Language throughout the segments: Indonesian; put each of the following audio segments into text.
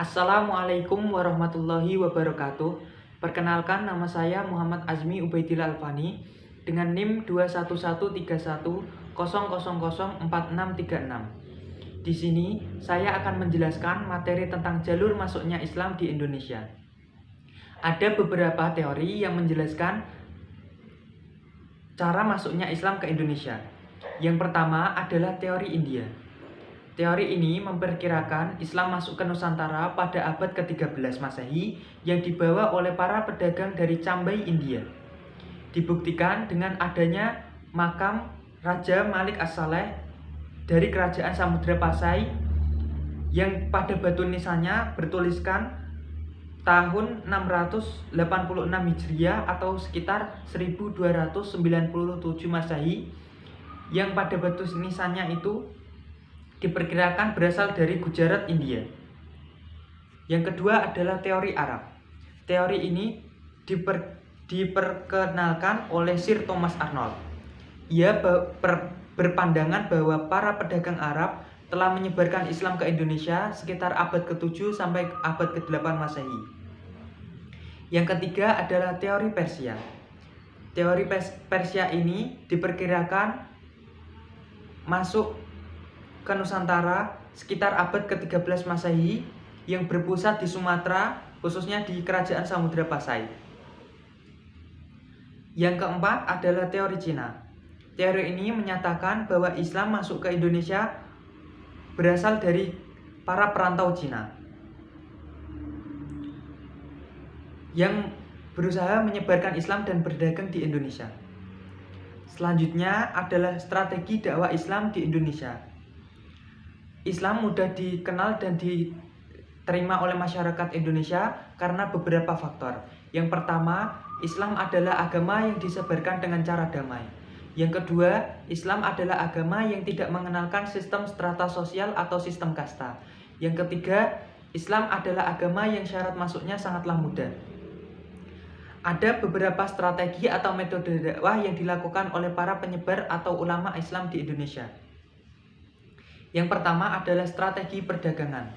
Assalamualaikum warahmatullahi wabarakatuh. Perkenalkan, nama saya Muhammad Azmi Ubaidillah Alfani dengan NIM 2113100004636. Di sini saya akan menjelaskan materi tentang jalur masuknya Islam di Indonesia. Ada beberapa teori yang menjelaskan cara masuknya Islam ke Indonesia. Yang pertama adalah teori India. Teori ini memperkirakan Islam masuk ke Nusantara pada abad ke-13 Masehi yang dibawa oleh para pedagang dari Cambai, India. Dibuktikan dengan adanya makam Raja Malik As-Saleh dari Kerajaan Samudra Pasai yang pada batu nisannya bertuliskan tahun 686 Hijriah atau sekitar 1297 Masehi, yang pada batu nisannya itu diperkirakan berasal dari Gujarat, India. Yang kedua adalah teori Arab. Teori ini diperkenalkan oleh Sir Thomas Arnold. Ia berpandangan bahwa para pedagang Arab telah menyebarkan Islam ke Indonesia sekitar abad ke-7 sampai abad ke-8 Masehi. Yang ketiga adalah teori Persia. Teori Persia ini diperkirakan masuk ke Nusantara sekitar abad ke-13 Masehi yang berpusat di Sumatera, khususnya di Kerajaan Samudra Pasai. Yang keempat adalah teori Cina. Teori ini menyatakan bahwa Islam masuk ke Indonesia berasal dari para perantau Cina yang berusaha menyebarkan Islam dan berdagang di Indonesia. Selanjutnya adalah strategi dakwah Islam di Indonesia. Islam mudah dikenal dan diterima oleh masyarakat Indonesia karena beberapa faktor. Yang pertama, Islam adalah agama yang disebarkan dengan cara damai. Yang kedua, Islam adalah agama yang tidak mengenalkan sistem strata sosial atau sistem kasta. Yang ketiga, Islam adalah agama yang syarat masuknya sangatlah mudah. Ada beberapa strategi atau metode dakwah yang dilakukan oleh para penyebar atau ulama Islam di Indonesia. Yang pertama adalah strategi perdagangan.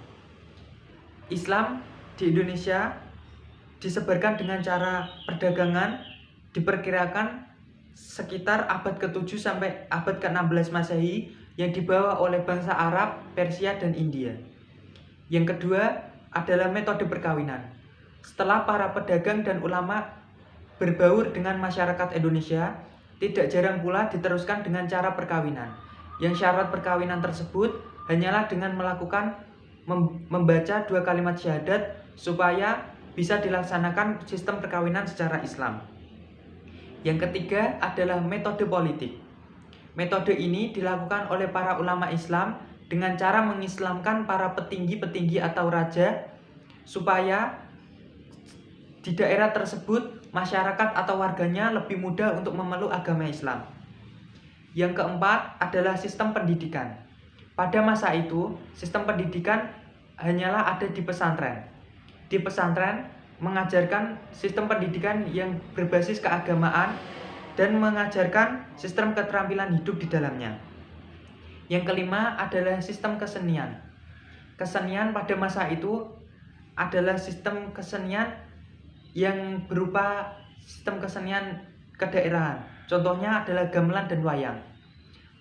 Islam di Indonesia disebarkan dengan cara perdagangan diperkirakan sekitar abad ke-7 sampai abad ke-16 Masehi yang dibawa oleh bangsa Arab, Persia, dan India. Yang kedua adalah metode perkawinan. Setelah para pedagang dan ulama berbaur dengan masyarakat Indonesia, tidak jarang pula diteruskan dengan cara perkawinan. Yang syarat perkawinan tersebut hanyalah dengan melakukan membaca 2 kalimat syahadat supaya bisa dilaksanakan sistem perkawinan secara Islam. Yang ketiga adalah metode politik. Metode ini dilakukan oleh para ulama Islam dengan cara mengislamkan para petinggi-petinggi atau raja supaya di daerah tersebut masyarakat atau warganya lebih mudah untuk memeluk agama Islam. Yang keempat adalah sistem pendidikan. Pada masa itu, sistem pendidikan hanyalah ada di pesantren. Di pesantren mengajarkan sistem pendidikan yang berbasis keagamaan dan mengajarkan sistem keterampilan hidup di dalamnya. Yang kelima adalah sistem kesenian. Kesenian pada masa itu adalah sistem kesenian yang berupa sistem kesenian kedaerahan. Contohnya adalah gamelan dan wayang.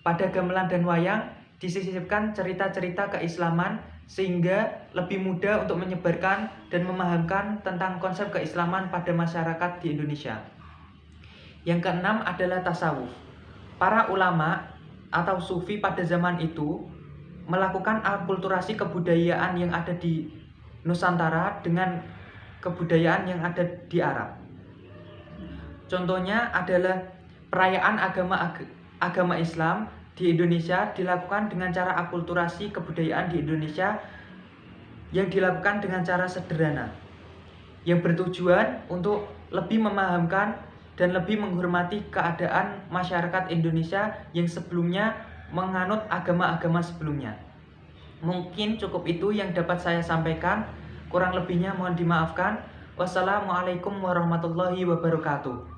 Pada gamelan dan wayang disisipkan cerita-cerita keislaman sehingga lebih mudah untuk menyebarkan dan memahamkan tentang konsep keislaman pada masyarakat di Indonesia. Yang keenam adalah tasawuf. Para ulama atau sufi pada zaman itu melakukan akulturasi kebudayaan yang ada di Nusantara dengan kebudayaan yang ada di Arab. Contohnya adalah perayaan agama Islam di Indonesia dilakukan dengan cara akulturasi kebudayaan di Indonesia yang dilakukan dengan cara sederhana, yang bertujuan untuk lebih memahamkan dan lebih menghormati keadaan masyarakat Indonesia yang sebelumnya menganut agama-agama sebelumnya. Mungkin cukup itu yang dapat saya sampaikan, kurang lebihnya mohon dimaafkan. Wassalamualaikum warahmatullahi wabarakatuh.